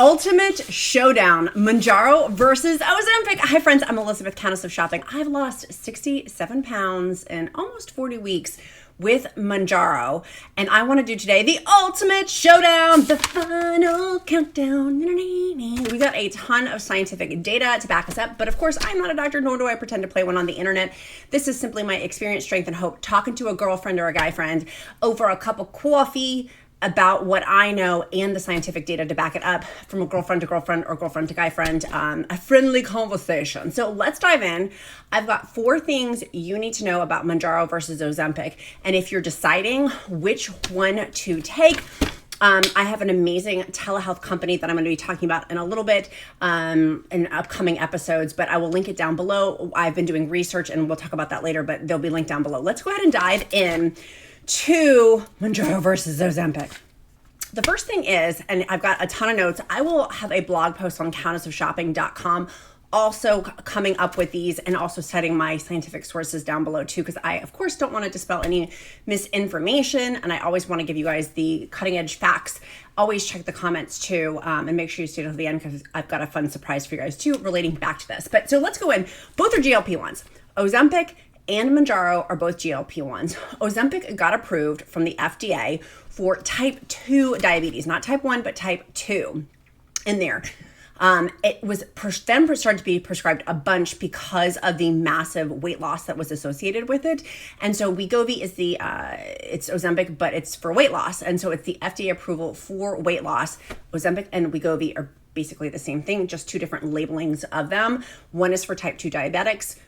ultimate showdown, Mounjaro versus Ozempic. Hi friends, I'm Elizabeth, Countess of Shopping. I've lost 67 pounds in almost 40 weeks with Mounjaro, and I want to do today the ultimate showdown, the final countdown. We got a ton of scientific data to back us up, but of course I'm not a doctor, nor do I pretend to play one on the internet. This is simply my experience, strength, and hope, talking to a girlfriend or a guy friend over a cup of coffee about what I know and the scientific data to back it up, from a girlfriend to girlfriend or girlfriend to guy friend, a friendly conversation. So let's dive in. I've got 4 things you need to know about Mounjaro versus Ozempic. And if you're deciding which one to take, I have an amazing telehealth company that I'm going to be talking about in a little bit in upcoming episodes, but I will link it down below. I've been doing research and we'll talk about that later, but they'll be linked down below. Let's go ahead and dive in to Mounjaro versus Ozempic. The first thing is, and I've got a ton of notes, I will have a blog post on countessofshopping.com also coming up with these, and also citing my scientific sources down below too, because I of course don't want to dispel any misinformation, and I always want to give you guys the cutting edge facts. Always check the comments too, and make sure you stay till the end, because I've got a fun surprise for you guys too relating back to this. But so let's go in. Both are GLP-1s. Ozempic and Mounjaro are both GLP-1s. Ozempic got approved from the FDA for type 2 diabetes, not type 1, but type 2 in there. It was then started to be prescribed a bunch because of the massive weight loss that was associated with it. And so WEGOVY is it's Ozempic, but it's for weight loss. And so it's the FDA approval for weight loss. Ozempic and WEGOVY are basically the same thing, just 2 different labelings of them. One is for type 2 diabetics,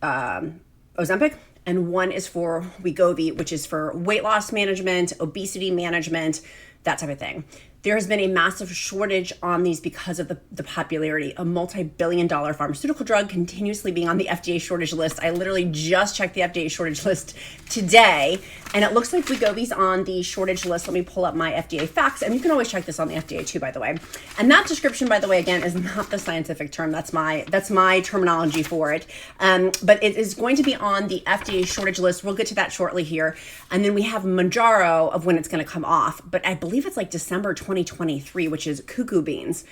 Ozempic, and one is for WEGOVY, which is for weight loss management, obesity management, that type of thing. There has been a massive shortage on these because of the popularity. A multi-billion-dollar pharmaceutical drug continuously being on the FDA shortage list. I literally just checked the FDA shortage list today, and it looks like WEGOVY's on the shortage list. Let me pull up my FDA facts, and you can always check this on the FDA too, by the way. And that description, by the way, again, is not the scientific term. That's my terminology for it. But it is going to be on the FDA shortage list. We'll get to that shortly here. And then we have Mounjaro of when it's going to come off, but I believe it's like December 2023, which is cuckoo beans.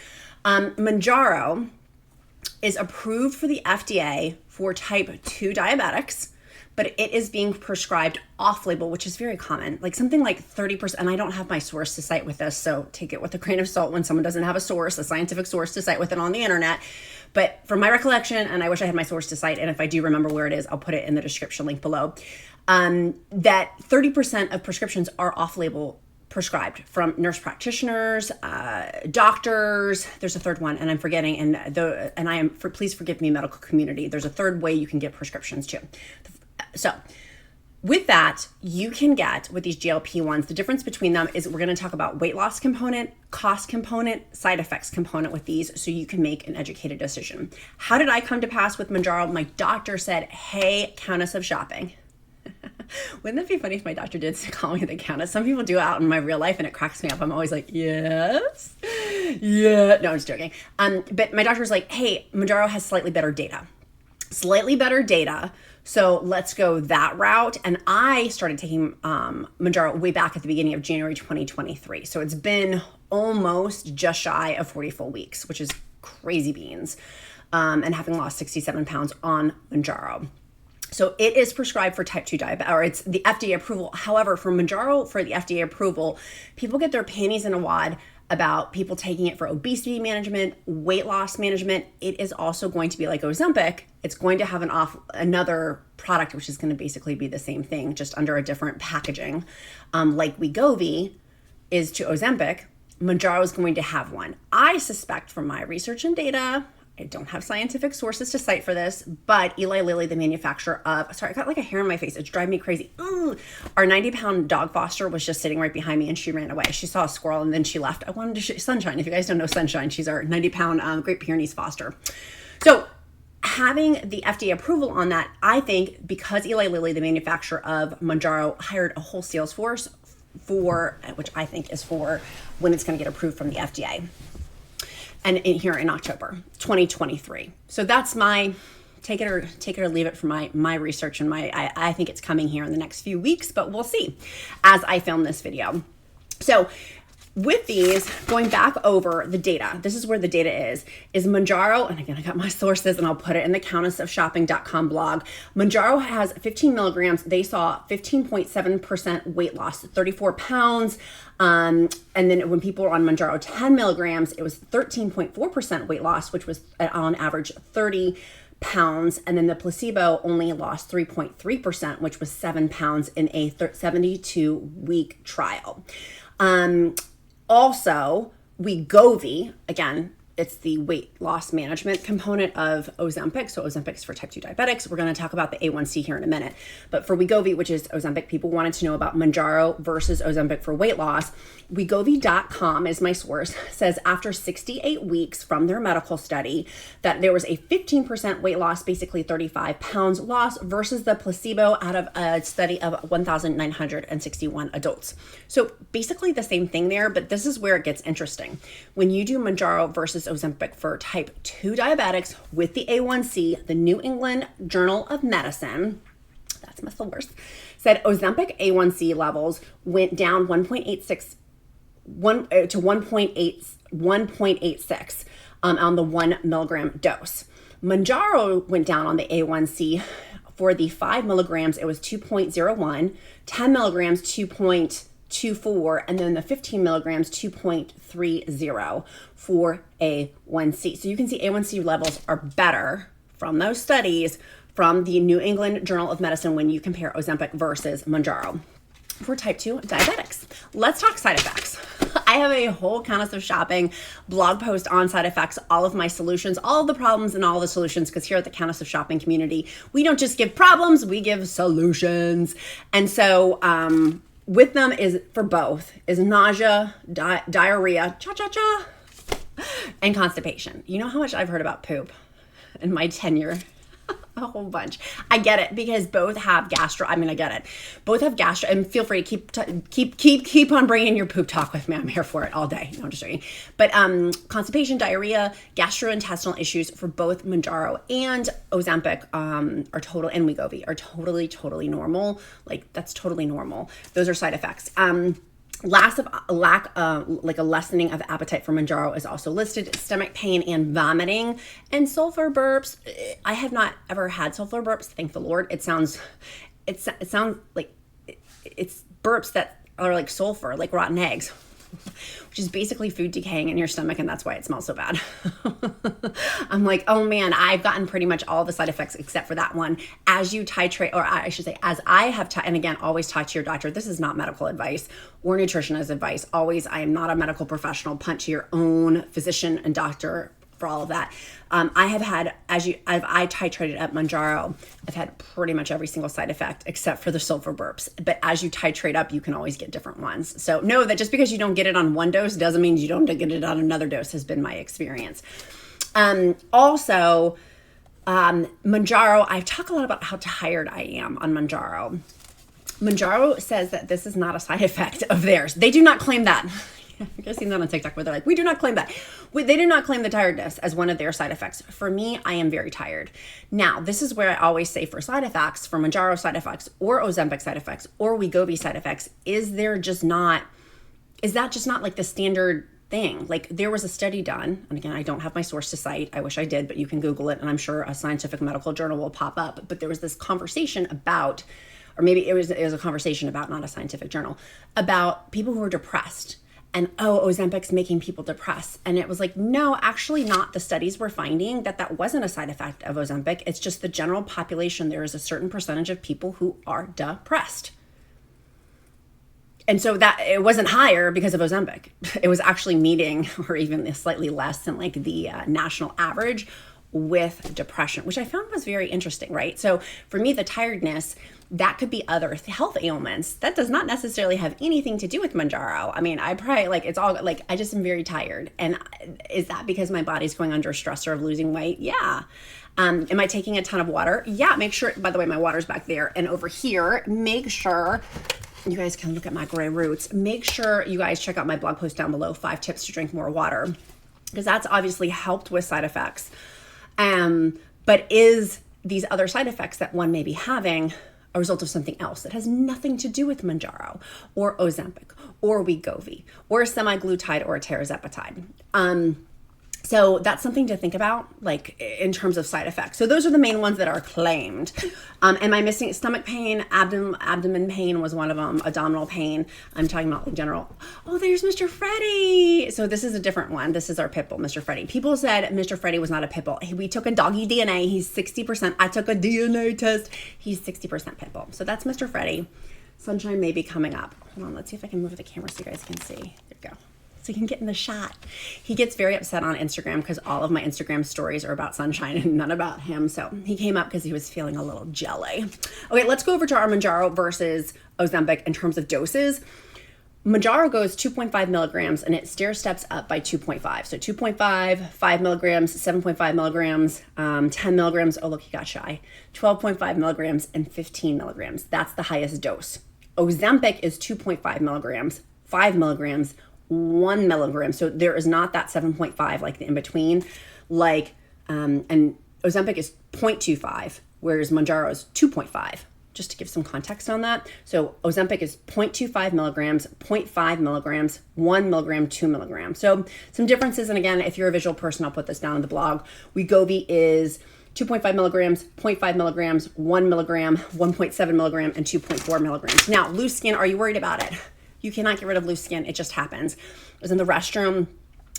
Mounjaro is approved for the FDA for type 2 diabetics, but it is being prescribed off-label, which is very common, like something like 30%. And I don't have my source to cite with this, so take it with a grain of salt when someone doesn't have a source, a scientific source to cite with it on the internet. But from my recollection, and I wish I had my source to cite, and if I do remember where it is, I'll put it in the description link below, that 30% of prescriptions are off-label prescribed from nurse practitioners, doctors. There's a third one, and I'm forgetting. Please forgive me, medical community. There's a third way you can get prescriptions too. So with that, you can get with these GLP-1s, the difference between them is we're going to talk about weight loss component, cost component, side effects component with these, so you can make an educated decision. How did I come to pass with Mounjaro? My doctor said, "Hey, Countess of Shopping." Wouldn't that be funny if my doctor did call me the Countess? Some people do it out in my real life, and it cracks me up. I'm always like, yes, yeah. No, I'm just joking. But my doctor was like, "Hey, Mounjaro has slightly better data. So let's go that route." And I started taking Mounjaro way back at the beginning of January 2023. So it's been almost just shy of 40 full weeks, which is crazy beans. And having lost 67 pounds on Mounjaro. So it is prescribed for type 2 diabetes, or it's the FDA approval. However, for Mounjaro, for the FDA approval, people get their panties in a wad about people taking it for obesity management, weight loss management. It is also going to be like Ozempic. It's going to have another product, which is going to basically be the same thing, just under a different packaging. Like WEGOVY is to Ozempic, Mounjaro is going to have one. I suspect from my research and data, I don't have scientific sources to cite for this, but Eli Lilly, the manufacturer of, sorry, I got like a hair in my face. It's driving me crazy. Ooh, our 90-pound dog foster was just sitting right behind me, and she ran away. She saw a squirrel and then she left. I wanted to show Sunshine. If you guys don't know Sunshine, she's our 90-pound Great Pyrenees foster. So having the FDA approval on that, I think because Eli Lilly, the manufacturer of Mounjaro, hired a whole sales force for, which I think is for when it's going to get approved from the FDA. And here in October 2023. So that's my take it or leave it for my research, and I think it's coming here in the next few weeks, but we'll see as I film this video. So with these, going back over the data, this is where the data is Mounjaro, and again, I got my sources and I'll put it in the countessofshopping.com blog. Mounjaro has 15 milligrams. They saw 15.7% weight loss, 34 pounds. And then when people were on Mounjaro 10 milligrams, it was 13.4% weight loss, which was on average 30 pounds. And then the placebo only lost 3.3%, which was 7 pounds in a 72-week trial. Also, WEGOVY, again, it's the weight loss management component of Ozempic. So Ozempic's for type 2 diabetics. We're going to talk about the A1C here in a minute. But for WEGOVY, which is Ozempic, people wanted to know about Mounjaro versus Ozempic for weight loss. WEGOVY.com is my source, says after 68 weeks from their medical study that there was a 15% weight loss, basically 35 pounds loss, versus the placebo out of a study of 1,961 adults. So basically the same thing there, but this is where it gets interesting. When you do Mounjaro versus Ozempic for type 2 diabetics with the A1C, the New England Journal of Medicine, that's my source, said Ozempic A1C levels went down 1.86 to 1.86 on the 1 milligram dose. Mounjaro went down on the A1C. For the 5 milligrams, it was 2.01, 10 milligrams, 2.24, and then the 15 milligrams, 2.30 for A1C. So you can see A1C levels are better from those studies from the New England Journal of Medicine when you compare Ozempic versus Mounjaro. For type 2 diabetics, let's talk side effects. I have a whole Countess of Shopping blog post on side effects, all of my solutions, all of the problems and all the solutions, because here at the Countess of Shopping community, we don't just give problems, we give solutions. And so with them is for both is nausea, diarrhea, cha-cha-cha, and constipation. You know how much I've heard about poop in my tenure? A whole bunch. I get it because both have I get it. Both have gastro, and feel free to keep on bringing your poop talk with me. I'm here for it all day. No, I'm just joking. But constipation, diarrhea, gastrointestinal issues for both Mounjaro and Ozempic and WEGOVY are totally normal. Like that's totally normal. Those are side effects. Like a lessening of appetite for Mounjaro is also listed. Stomach pain and vomiting and sulfur burps. I have not ever had sulfur burps. Thank the Lord. It sounds like it's burps that are like sulfur, like rotten eggs, which is basically food decaying in your stomach, and that's why it smells so bad. I'm like, oh man, I've gotten pretty much all the side effects except for that one. As you titrate, or I should say, as I have, and again, always talk to your doctor. This is not medical advice or nutritionist advice. Always, I am not a medical professional. Punt to your own physician and doctor for all of that. I have had, as I titrated up Mounjaro, I've had pretty much every single side effect except for the sulfur burps. But as you titrate up, you can always get different ones. So know that just because you don't get it on one dose doesn't mean you don't get it on another dose, has been my experience. Also, Mounjaro, I've talked a lot about how tired I am on Mounjaro. Mounjaro says that this is not a side effect of theirs. They do not claim that. I've seen that on TikTok where they're like, we do not claim that. They do not claim the tiredness as one of their side effects. For me, I am very tired. Now, this is where I always say for side effects, for Mounjaro side effects or Ozempic side effects or WEGOVY side effects, is that just not like the standard thing? Like there was a study done, and again, I don't have my source to cite. I wish I did, but you can Google it and I'm sure a scientific medical journal will pop up. But there was this conversation about, or maybe it was a conversation about, not a scientific journal, about people who are depressed. And Ozempic's making people depressed. And it was like, no, actually not. The studies were finding that wasn't a side effect of Ozempic. It's just the general population. There is a certain percentage of people who are depressed. And so that it wasn't higher because of Ozempic. It was actually meeting or even slightly less than like the national average with depression, which I found was very interesting, right? So for me, the tiredness, that could be other health ailments. That does not necessarily have anything to do with Mounjaro. I mean, I probably it's all like, I just am very tired. And is that because my body's going under a stressor of losing weight? Yeah. Am I taking a ton of water? Yeah. Make sure, by the way, my water's back there. And over here, make sure you guys can look at my gray roots. Make sure you guys check out my blog post down below, 5 tips to drink more water, because that's obviously helped with side effects. But is these other side effects that one may be having a result of something else that has nothing to do with Mounjaro or Ozempic or WEGOVY or a semaglutide or a tirzepatide. So that's something to think about, like in terms of side effects. So those are the main ones that are claimed. Am I missing stomach pain? Abdomen pain was one of them. Abdominal pain. I'm talking about in general. Oh, there's Mr. Freddie. So this is a different one. This is our pit bull, Mr. Freddie. People said Mr. Freddie was not a pit bull. We took a doggy DNA. He's 60%. I took a DNA test. He's 60% pit bull. So that's Mr. Freddie. Sunshine may be coming up. Hold on. Let's see if I can move the camera so you guys can see. There we go. So you can get in the shot. He gets very upset on Instagram because all of my Instagram stories are about Sunshine and none about him. So he came up because he was feeling a little jelly. Okay, let's go over to our Mounjaro versus Ozempic in terms of doses. Mounjaro goes 2.5 milligrams and it stair steps up by 2.5. So 2.5, 5 milligrams, 7.5 milligrams, 10 milligrams. Oh, look, he got shy. 12.5 milligrams and 15 milligrams. That's the highest dose. Ozempic is 2.5 milligrams, 5 milligrams, 1 milligram. So there is not that 7.5 like the in between. And Ozempic is 0.25, whereas Mounjaro is 2.5. Just to give some context on that. So Ozempic is 0.25 milligrams, 0.5 milligrams, 1 milligram, 2 milligrams. So some differences. And again, if you're a visual person, I'll put this down in the blog. WEGOVY is 2.5 milligrams, 0.5 milligrams, 1 milligram, 1.7 milligram, and 2.4 milligrams. Now, loose skin, are you worried about it? You cannot get rid of loose skin. It just happens. I was in the restroom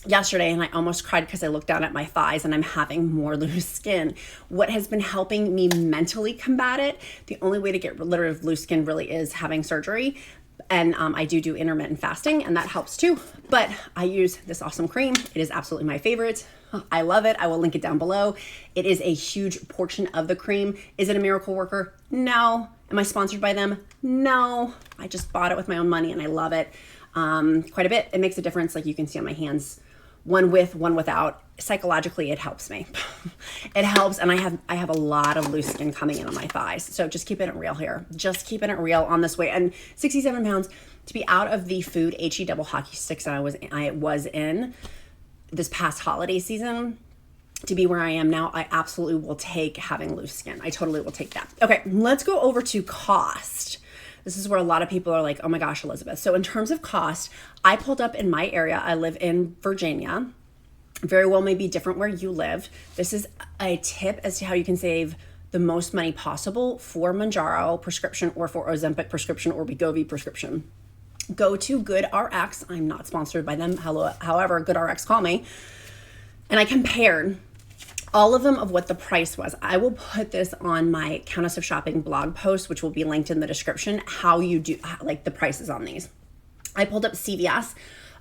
yesterday and I almost cried because I looked down at my thighs and I'm having more loose skin. What has been helping me mentally combat it, the only way to get rid of loose skin really is having surgery. And I do intermittent fasting and that helps too. But I use this awesome cream. It is absolutely my favorite. I love it. I will link it down below. It is a huge portion of the cream. Is it a miracle worker? No. Am I sponsored by them? No. I just bought it with my own money and I love it quite a bit. It makes a difference. Like you can see on my hands, one with, one without. Psychologically, it helps me. It helps. And I have a lot of loose skin coming in on my thighs. So just keeping it real here. Just keeping it real on this way. And 67 pounds to be out of the food HE double hockey sticks that I was in this past holiday season, to be where I am now, I absolutely will take having loose skin. I totally will take that. Okay, let's go over to cost. This is where a lot of people are like, oh my gosh, Elizabeth. So in terms of cost, I pulled up in my area. I live in Virginia. Very well may be different where you live. This is a tip as to how you can save the most money possible for Mounjaro prescription or for Ozempic prescription or WEGOVY prescription. Go to GoodRx. I'm not sponsored by them. However, GoodRx call me. And I compared all of them of what the price was. I will put this on my Countess of Shopping blog post, which will be linked in the description, how you do, like the prices on these. I pulled up CVS.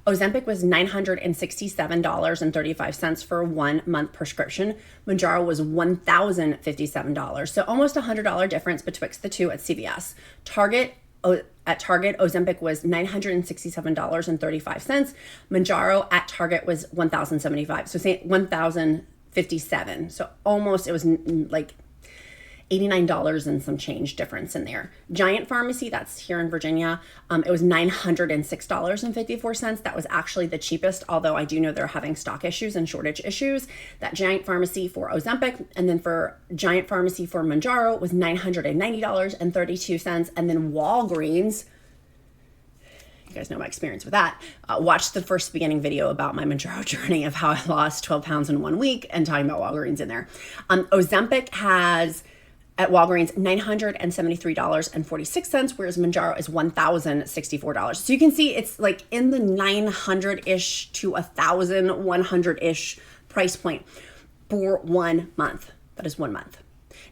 Ozempic was $967.35 for a 1 month prescription. Mounjaro was $1,057. So almost $100 difference betwixt the two at CVS. At Target, Ozempic was $967.35. Mounjaro at Target was $1,075. So say $1,057. So almost, it was like $89 and some change difference in there. Giant Pharmacy, that's here in Virginia, it was $906.54. That was actually the cheapest, although I do know they're having stock issues and shortage issues. That Giant Pharmacy for Ozempic, and then for Giant Pharmacy for Mounjaro was $990.32. And then Walgreens, you guys know my experience with that. Watch the first beginning video about my Mounjaro journey of how I lost 12 pounds in 1 week and talking about Walgreens in there. Ozempic has at Walgreens $973.46, whereas Mounjaro is $1,064. So you can see it's like in the 900-ish to 1,100-ish price point for 1 month. That is 1 month.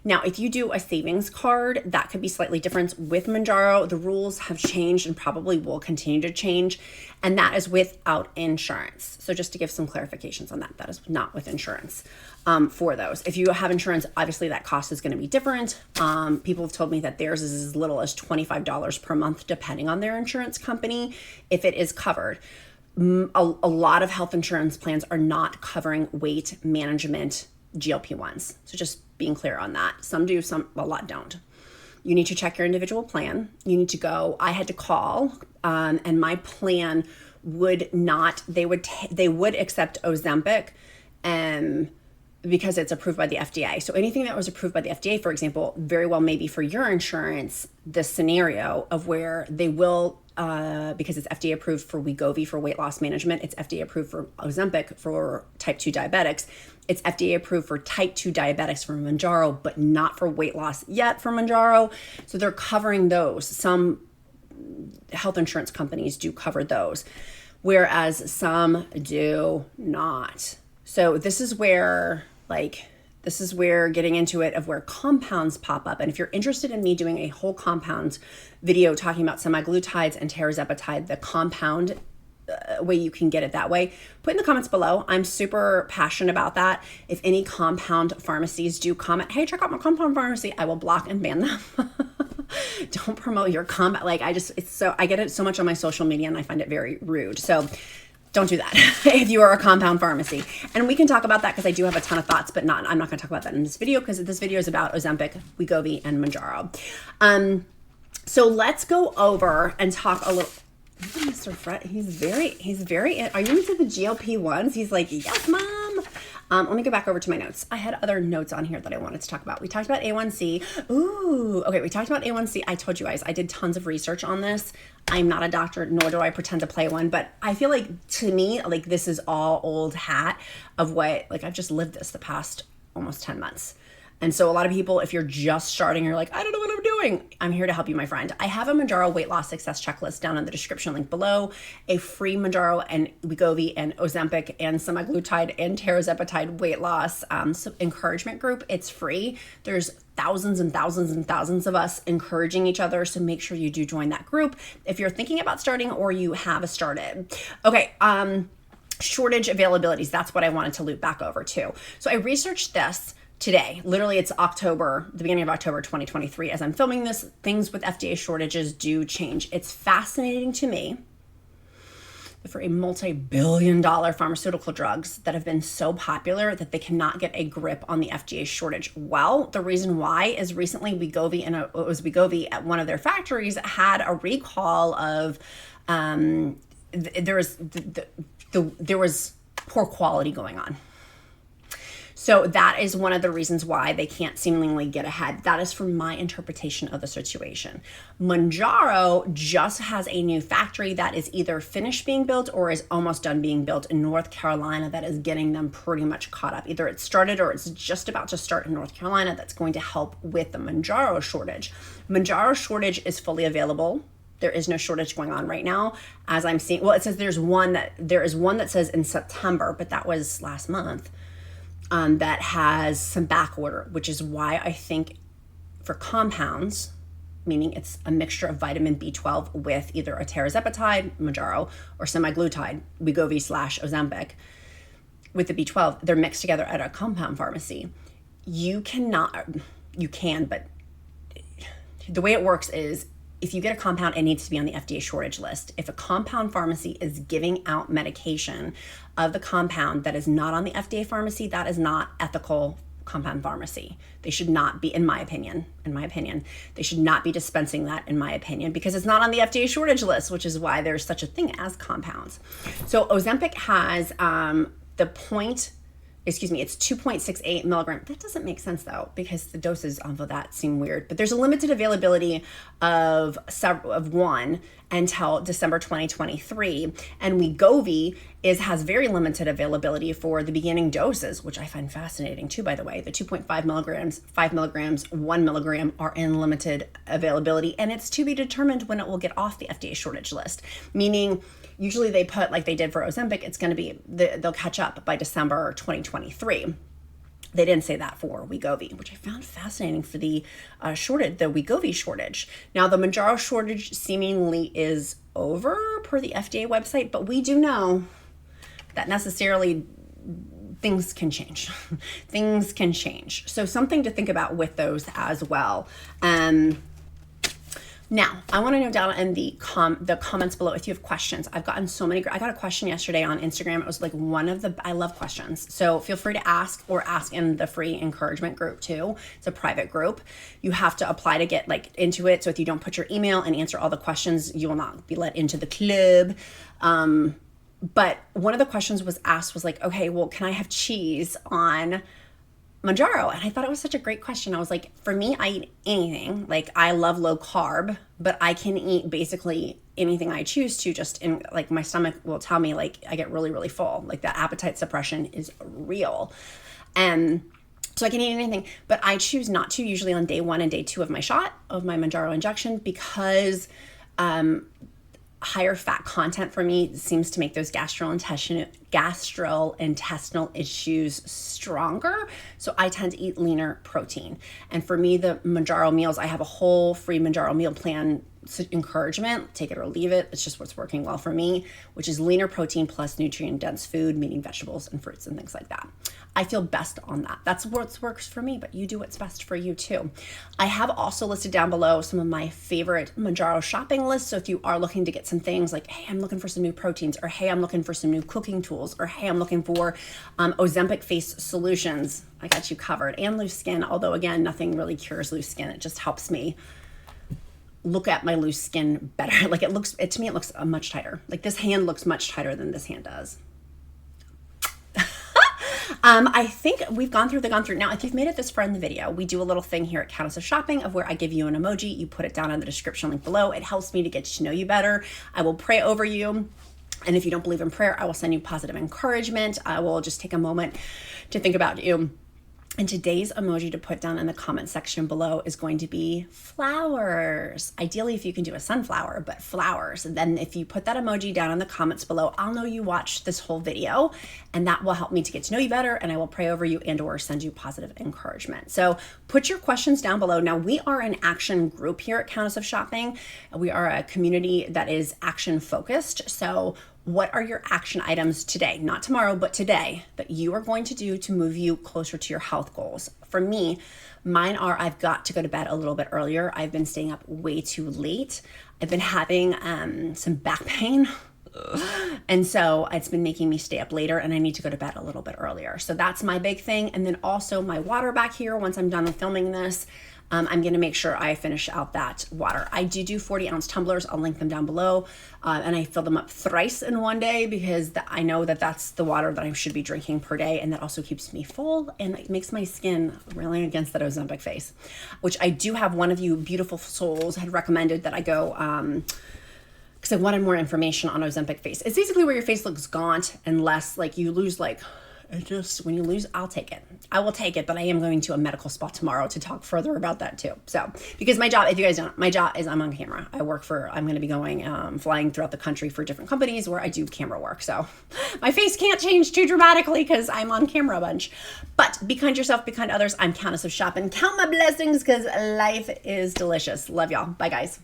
Now, if you do a savings card, that could be slightly different with Mounjaro. The rules have changed and probably will continue to change, and that is without insurance. So just to give some clarifications on that, that is not with insurance for those. If you have insurance, obviously that cost is going to be different. People have told me that theirs is as little as $25 per month, depending on their insurance company, if it is covered. A lot of health insurance plans are not covering weight management GLP-1s. So just being clear on that. Some do, a lot don't. You need to check your individual plan. You need to go, I had to call, and my plan would not, they would accept Ozempic, because it's approved by the FDA. So anything that was approved by the FDA, for example, very well maybe for your insurance, the scenario of where they will, because it's FDA approved for WEGOVY for weight loss management, it's FDA approved for Ozempic for type 2 diabetics, it's FDA approved for type 2 diabetics for Mounjaro, but not for weight loss yet for Mounjaro. So they're covering those. Some health insurance companies do cover those, whereas some do not. So this is where getting into it of where compounds pop up. And if you're interested in me doing a whole compound video talking about semaglutides and tirzepatide, the compound way you can get it that way, put in the comments below. I'm super passionate about that. If any compound pharmacies do comment, hey, check out my compound pharmacy, I will block and ban them. Don't promote your compound. Like I get it so much on my social media and I find it very rude. So don't do that if you are a compound pharmacy. And we can talk about that because I do have a ton of thoughts, but I'm not going to talk about that in this video because this video is about Ozempic, WEGOVY, and Mounjaro. So let's go over and talk a little. Mr. Fred, he's very, are you into the GLP-1s? He's like, yes, mom. Let me go back over to my notes. I had other notes on here that I wanted to talk about. We talked about A1C. Ooh, okay. We talked about A1C. I told you guys, I did tons of research on this. I'm not a doctor, nor do I pretend to play one, but I feel like to me, like this is all old hat of what, like I've just lived this the past almost 10 months. And so a lot of people, if you're just starting, you're like, I don't know what I'm doing. I'm here to help you, my friend. I have a Mounjaro weight loss success checklist down in the description link below, a free Mounjaro and WEGOVY and Ozempic and semaglutide and tirzepatide weight loss encouragement group. It's free. There's thousands and thousands and thousands of us encouraging each other. So make sure you do join that group if you're thinking about starting or you have started. Okay. Shortage availabilities. That's what I wanted to loop back over to. So I researched this today. Literally, it's the beginning of October 2023. As I'm filming this, things with FDA shortages do change. It's fascinating to me that for a multi-billion-dollar pharmaceutical drugs that have been so popular that they cannot get a grip on the FDA shortage. Well, the reason why is recently WEGOVY at one of their factories had a recall of there was poor quality going on. So that is one of the reasons why they can't seemingly get ahead. That is from my interpretation of the situation. Mounjaro just has a new factory that is either finished being built or is almost done being built in North Carolina that is getting them pretty much caught up. Either it started or it's just about to start in North Carolina that's going to help with the Mounjaro shortage. Mounjaro shortage is fully available. There is no shortage going on right now. As I'm seeing, well, it says there is one that says in September, but that was last month. That has some back order, which is why I think for compounds, meaning it's a mixture of vitamin B12 with either a tirzepatide, Mounjaro, or semaglutide, WEGOVY / Ozempic, with the B12, they're mixed together at a compound pharmacy. You can, but the way it works is if you get a compound, it needs to be on the FDA shortage list. If a compound pharmacy is giving out medication of the compound that is not on the FDA pharmacy, that is not ethical compound pharmacy. They should not be, in my opinion, they should not be dispensing that, in my opinion, because it's not on the FDA shortage list, which is why there's such a thing as compounds. So Ozempic has it's 2.68 milligrams. That doesn't make sense though, because the doses of that seem weird, but there's a limited availability of one until December 2023. And WEGOVY has very limited availability for the beginning doses, which I find fascinating too, by the way. The 2.5 milligrams, 5 milligrams, 1 milligram are in limited availability, and it's to be determined when it will get off the FDA shortage list, meaning usually they put, like they did for Ozempic, it's going to be, they'll catch up by December 2023. They didn't say that for WEGOVY, which I found fascinating for the WEGOVY shortage. Now, the Mounjaro shortage seemingly is over per the FDA website, but we do know that necessarily things can change. Things can change. So something to think about with those as well. Now, I want to know down in the comments below if you have questions. I've gotten so many. I got a question yesterday on Instagram. It was like I love questions. So feel free to ask, or ask in the free encouragement group too. It's a private group. You have to apply to get into it. So if you don't put your email and answer all the questions, you will not be let into the club. But one of the questions was asked was like, okay, well, can I have cheese on Mounjaro. And I thought it was such a great question. I was like, for me, I eat anything. Like, I love low carb, but I can eat basically anything I choose to, just in, like, my stomach will tell me, like, I get really, really full. Like, that appetite suppression is real. And so I can eat anything, but I choose not to, usually on day 1 and day 2 of my shot, of my Mounjaro injection, because higher fat content for me seems to make those gastrointestinal issues stronger. So I tend to eat leaner protein. And for me, the Mounjaro meals, I have a whole free Mounjaro meal plan encouragement, take it or leave it. It's just what's working well for me, which is leaner protein plus nutrient dense food, meaning vegetables and fruits and things like that. I feel best on that. That's what works for me, but you do what's best for you too. I have also listed down below some of my favorite Mounjaro shopping lists. So if you are looking to get some things like, hey, I'm looking for some new proteins, or hey, I'm looking for some new cooking tools, or hey, I'm looking for Ozempic face solutions, I got you covered. And loose skin, although again, nothing really cures loose skin. It just helps me look at my loose skin better. Like, to me, it looks much tighter. Like, this hand looks much tighter than this hand does. I think we've gone through. Now, if you've made it this far in the video, we do a little thing here at Countess of Shopping of where I give you an emoji. You put it down in the description link below. It helps me to get to know you better. I will pray over you. And if you don't believe in prayer, I will send you positive encouragement. I will just take a moment to think about you. And today's emoji to put down in the comment section below is going to be flowers. Ideally, if you can do a sunflower, but flowers. And then if you put that emoji down in the comments below, I'll know you watched this whole video, and that will help me to get to know you better, and I will pray over you and or send you positive encouragement. So put your questions down below. Now, we are an action group here at Countess of Shopping. We are a community that is action focused. So what are your action items today, not tomorrow, but today, that you are going to do to move you closer to your health goals? For me, mine are, I've got to go to bed a little bit earlier. I've been staying up way too late. I've been having some back pain. And so it's been making me stay up later, and I need to go to bed a little bit earlier. So that's my big thing. And then also my water back here, once I'm done with filming this, I'm going to make sure I finish out that water. I do 40-ounce tumblers. I'll link them down below. And I fill them up thrice in one day because I know that that's the water that I should be drinking per day. And that also keeps me full, and it makes my skin really against that Ozempic face, which I do have one of you beautiful souls had recommended that I go, because I wanted more information on Ozempic face. It's basically where your face looks gaunt and less, like you lose, like, it just, when you lose, I'll take it. I will take it, but I am going to a medical spa tomorrow to talk further about that too. So, because my job, if you guys don't, my job is I'm on camera. I'm going to be going, flying throughout the country for different companies where I do camera work. So my face can't change too dramatically because I'm on camera a bunch. But be kind to yourself, be kind to others. I'm Countess of Shopping. Count my blessings because life is delicious. Love y'all. Bye, guys.